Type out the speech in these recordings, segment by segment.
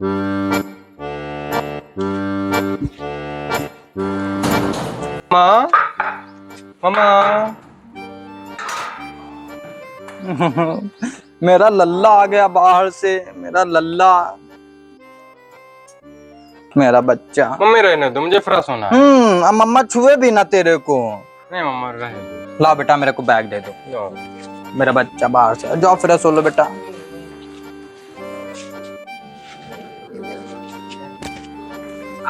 मामा मामा मेरा लल्ला आ गया बाहर से, मेरा लल्ला, मेरा बच्चा। मम्मी रहने दो, मुझे फ्रेश होना है। अब मम्मा छुए भी ना तेरे को। नहीं मम्मा रहने दो। ला बेटा मेरे को बैग दे दो। जाओ। मेरा बच्चा बाहर से जाओ, फ्रेश हो लो बेटा।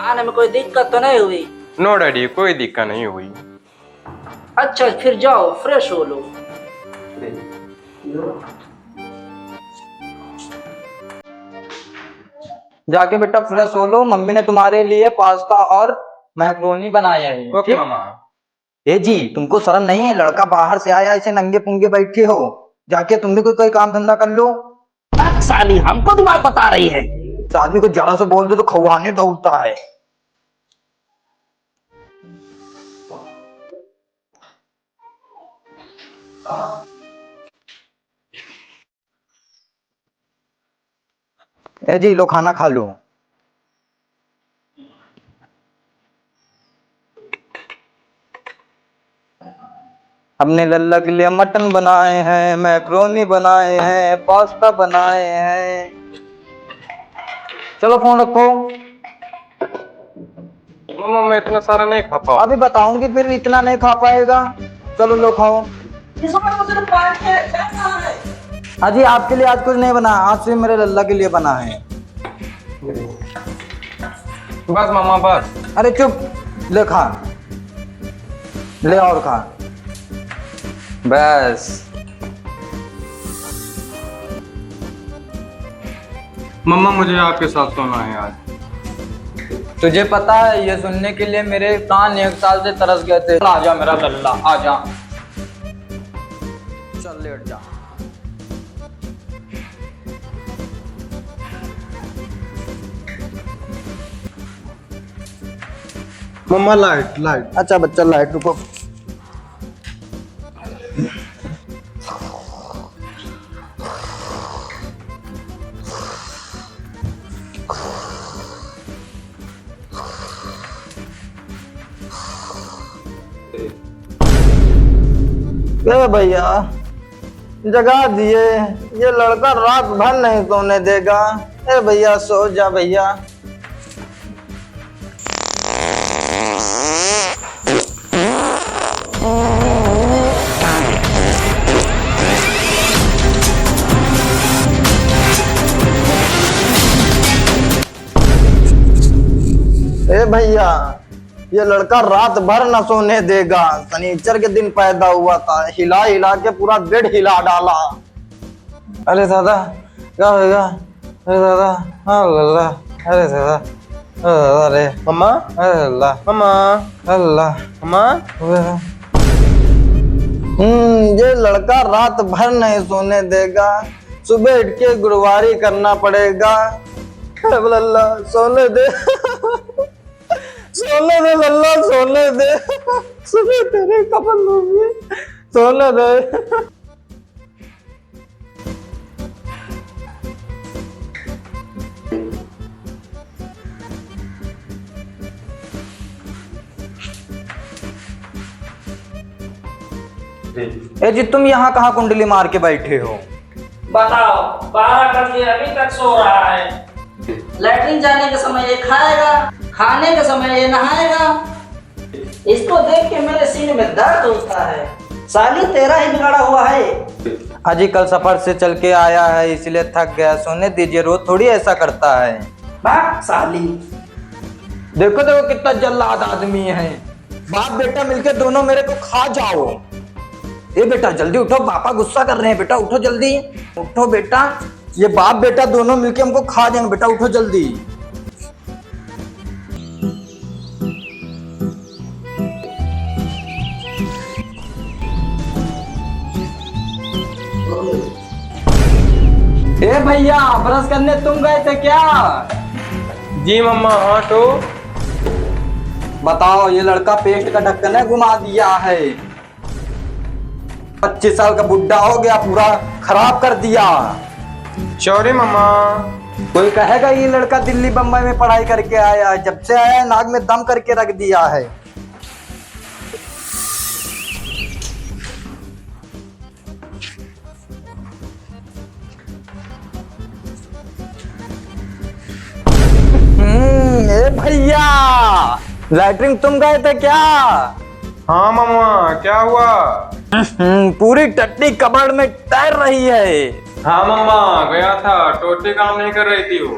आने में कोई दिक्कत तो नहीं हुई? नो डैडी, कोई दिक्कत नहीं हुई। अच्छा फिर जाओ फ्रेश हो लो। जाके बेटा फ्रेश हो लो, मम्मी ने तुम्हारे लिए पास्ता और मैक्रोनी बनाया है। ओके मामा। ए जी, तुमको शर्म नहीं है? लड़का बाहर से आया, ऐसे नंगे पुंगे बैठे हो। जाके तुम भी कोई काम धंधा कर लो। साली हमको दिमाग बता रही है। इस आदमी को जरा से बोल दो तो खौआने दौड़ता है। ए जी, लो खाना खा लो। हमने लल्ला के लिए मटन बनाए हैं, मैक्रोनी बनाए हैं, पास्ता बनाए हैं। चलो फोन रखो। मम्मा मैं इतना सारा नहीं खा पाऊँ। अभी बताऊंगी, फिर इतना नहीं खा पाएगा। चलो लो खाओ। हाँ जी, आपके लिए आज कुछ नहीं बना, आज से मेरे लल्ला के लिए बना है। बस मामा बस। अरे चुप, ले खा, ले और खा बस। मम्मा मुझे आपके साथ सोना है आज। तुझे पता है, ये सुनने के लिए मेरे कान 1 साल से तरस गए थे। आजा मेरा लल्ला, आजा। चल लेट जा। मम्मा लाइट लाइट। अच्छा बच्चा, लाइट रुको। ए भैया, जगा दिए। ये लड़का रात भर नहीं सोने देगा। ए भैया सो जा भैया। ए भैया, ये लड़का रात भर न सोने देगा। शनिचर के दिन पैदा हुआ था, हिला हिला के पूरा बेड हिला डाला। अरे दादा क्या होगा? अरे दादा, हाँ लल्ला, अरे दादा, अरे मम्मा अरे अल्लाह, मम्मा अल्लाह, मम्मा। ये लड़का रात भर नहीं सोने देगा। सुबह उठ के गुरुवारी करना पड़ेगा। अरे लल्ला सोने दे, सोने दे लल्ला, सोने दे। सुबह तेरे कपल होंगे, सोने दे। ए जी, तुम यहाँ कहाँ कुंडली मार के बैठे हो? बताओ, 12 बजे अभी तक सो रहा है। लैट्रिन जाने के समय ये खाएगा, खाने के समय ये नहाएगा। इसको देख के मेरे सीने में दर्द होता है। साली तेरा ही बिगाड़ा हुआ है। अजी कल सफर से चल के आया है, इसलिए थक गया। सोने दीजिए, रोज थोड़ी ऐसा करता है। भाग साली। देखो देखो कितना जल्लाद आदमी है। बाप बेटा मिलके दोनों मेरे को खा जाओ। ए बेटा जल्दी उठो, पापा गुस्सा कर रहे हैं। बेटा उठो जल्दी, उठो बेटा। ये बाप बेटा दोनों मिलके हमको खा जाएंगे। बेटा उठो जल्दी। ए भैया, ब्रश करने तुम गए थे क्या? जी मम्मा हाँ तो। बताओ, ये लड़का पेस्ट का ढक्कन है घुमा दिया है। 25 साल का बुढ़ा हो गया, पूरा खराब कर दिया। सॉरी मम्मा। कोई कहेगा ये लड़का दिल्ली बम्बई में पढ़ाई करके आया है, जब से आया है नाक में दम करके रख दिया है। ए भैया, लैट्रिन तुम गए थे क्या? हाँ मम्मा, क्या हुआ? पूरी टट्टी कबड़ में तैर रही है। हाँ मम्मा, गया था, टोटी काम नहीं कर रही थी वो।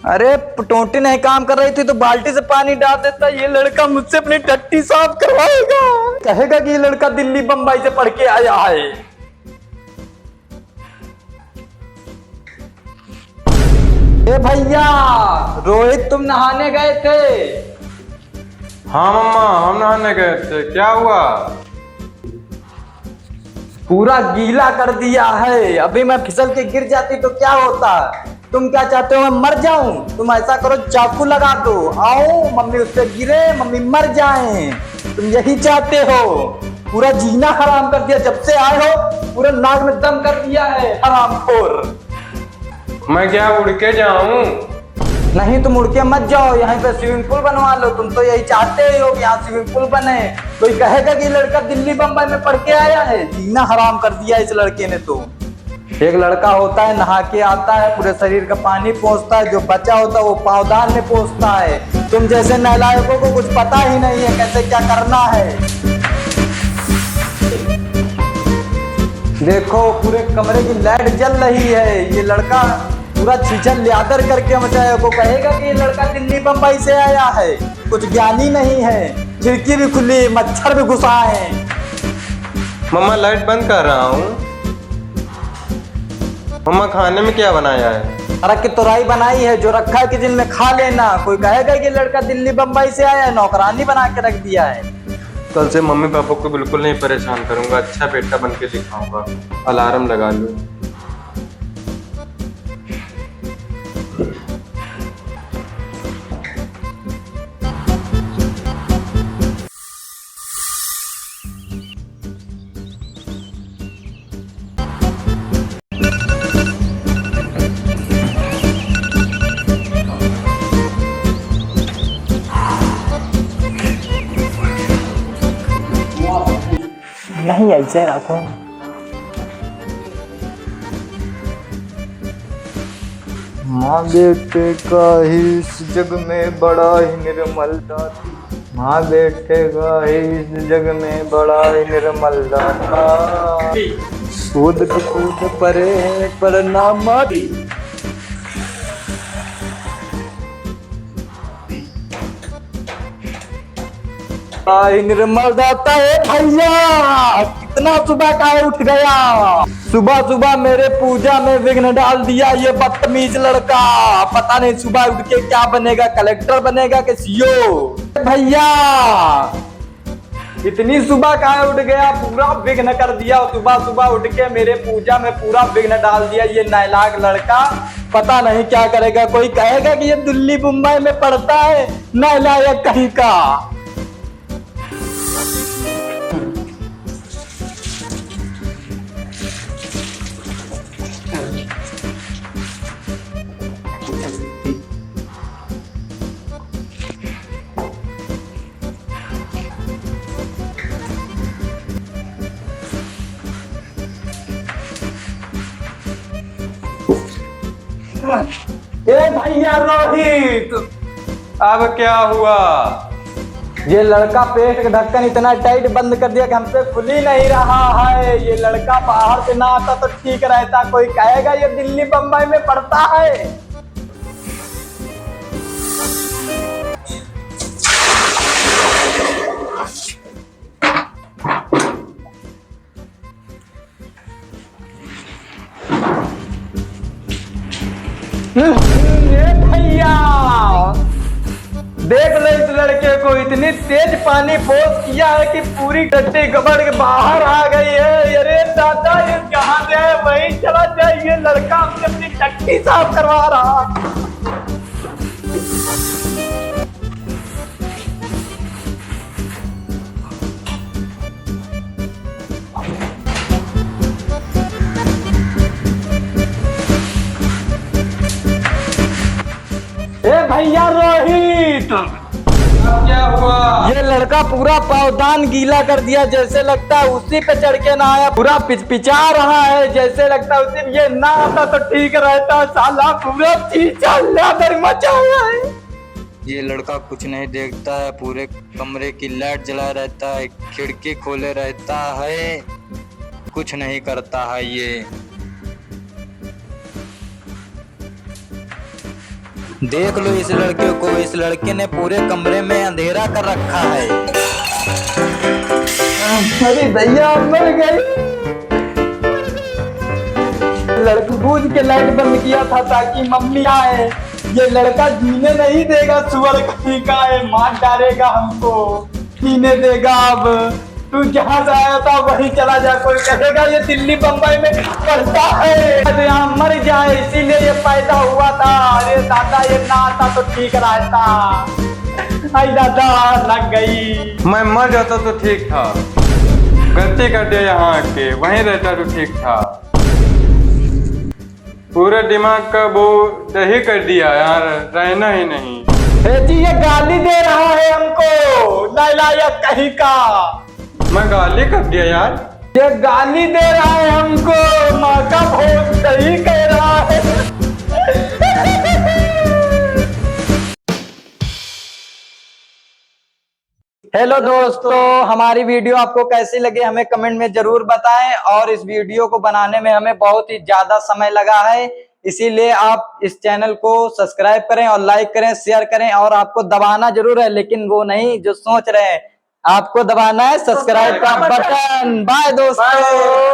अरे टोटी नहीं काम कर रही थी तो बाल्टी से पानी डाल देता। ये लड़का मुझसे अपनी टट्टी साफ करवाएगा, कहेगा कि ये लड़का दिल्ली बम्बई से पढ़ के आया है। ए भैया, रोहित तुम नहाने गए थे? हाँ मम्मा, हम नहाने गए थे, क्या हुआ? पूरा गीला कर दिया है। अभी मैं फिसल के गिर जाती तो क्या होता? तुम क्या चाहते हो, मैं मर जाऊं? तुम ऐसा करो, चाकू लगा दो, आओ मम्मी उससे गिरे, मम्मी मर जाएं। तुम यही चाहते हो? पूरा जीना हराम कर दिया। जब से आए हो पूरा नाक में दम कर दिया है, हरामखोर। मैं क्या उड़ के जाऊं? नहीं तुम उड़ के मत जाओ, यहाँ पे स्विमिंग पूल बनवा लो। तुम तो यही चाहते हो कि यहाँ स्विमिंग पूल बने। कोई कहेगा कि लड़का दिल्ली बम्बई में पढ़ के आया है? जीना हराम कर दिया इस लड़के ने तो। एक लड़का होता है, नहा के आता है, पूरे शरीर का पानी पोंछता है, जो बचा होता है वो पावदान में पोंछता है। तुम जैसे नालायकों को कुछ पता ही नहीं है कैसे क्या करना है। देखो पूरे कमरे की लाइट जल रही है। ये लड़का पूरा छीछन ल्यादर करके मचाया। को कहेगा कि ये लड़का दिल्ली बम्बई से आया है, कुछ ज्ञानी नहीं है। खिड़की भी खुली, मच्छर भी घुसा है। मम्मा लाइट बंद कर रहा हूँ। मम्मा खाने में क्या बनाया है? अरक की तोराई बनाई है, जो रखा है किचन में खा लेना। कोई कहेगा कि लड़का दिल्ली बम्बई से आया है, नौकरानी बना के रख दिया है। कल से मम्मी पापा को बिल्कुल नहीं परेशान करूंगा, अच्छा बेटा बन के दिखाऊंगा। अलार्म लगा लूं। नहीं ऐसे रखो। माँ बेटे का ही इस जग में बड़ा ही निर्मलता थी। माँ बेटे का ही इस जग में बड़ा ही निर्मलता था। कूद कूद परे पर ना मारी। निर्मल दाता है भैया, कितना सुबह का उठ गया। सुबह सुबह मेरे पूजा में विघ्न डाल दिया ये बदतमीज लड़का। पता नहीं सुबह उठ के क्या बनेगा, कलेक्टर बनेगा कि सीओ। भैया इतनी सुबह का उठ गया, पूरा विघ्न कर दिया। सुबह सुबह उठ के मेरे पूजा में पूरा विघ्न डाल दिया ये नालायक लड़का। पता नहीं क्या करेगा। कोई कहेगा कि ये दिल्ली मुंबई में पढ़ता है, नालायक कहीं का। ए भैया रोहित, अब क्या हुआ? ये लड़का पेट का ढक्कन इतना टाइट बंद कर दिया कि हमसे खुल ही नहीं रहा है। ये लड़का बाहर से ना आता तो ठीक रहता। कोई कहेगा ये दिल्ली बम्बई में पढ़ता है। ये भैया देख लो, इस लड़के को इतनी तेज पानी पोस किया है कि पूरी टट्टी गबड़ के बाहर आ गई है। अरे दादा ये कहाँ जाए, वहीं चला जाए। ये लड़का हमसे अपनी टट्टी साफ करवा रहा। भैया रोहित, अब क्या हुआ? ये लड़का पूरा पावदान गीला कर दिया, जैसे लगता है उसी पे चढ़ के नहाया। पूरा पिचपिचा रहा है, जैसे लगता है उसी ये ना आता तो ठीक रहता। साला पूरा चीचा मचा हुआ है। ये लड़का कुछ नहीं देखता है, पूरे कमरे की लाइट जला रहता है, खिड़की खोले रहता है, कुछ नहीं करता है ये। देख लो इस लड़के को, इस लड़के ने पूरे कमरे में अंधेरा कर रखा है। अरे भैया मर गई। लड़की बूझ के लाइट बंद किया था ताकि मम्मी आए। ये लड़का जीने नहीं देगा, सुअर कहीं का है, मार डालेगा हमको, जीने देगा। अब तू जहाँ से आया था वहीं चला जा, कोई कहेगा ये दिल्ली बम्बई में पढ़ता है, अरे यहाँ मर जाए इसीलिए ये पैदा हुआ था। अरे दादा ये ना आता तो ठीक रहता। आई दादा लग गई। मैं मर जाता तो ठीक था, गलती कर दिया यहाँ आके, वहीं रहता तो ठीक था। पूरे दिमाग का वो दही कर दिया यार, रहना ही नहीं। जी ये गाली दे रहा है हमको, नालायक कहीं का। मैं गाली कर दिया यार? ये गाली दे रहा है हमको, माँ का भोज सही कह रहा है। हेलो दोस्तों, हमारी वीडियो आपको कैसी लगी हमें कमेंट में जरूर बताएं। और इस वीडियो को बनाने में हमें बहुत ही ज्यादा समय लगा है, इसीलिए आप इस चैनल को सब्सक्राइब करें और लाइक करें, शेयर करें। और आपको दबाना जरूर है, लेकिन वो नहीं जो सोच रहे हैं, आपको दबाना है सब्सक्राइब का बटन। बाय दोस्तों।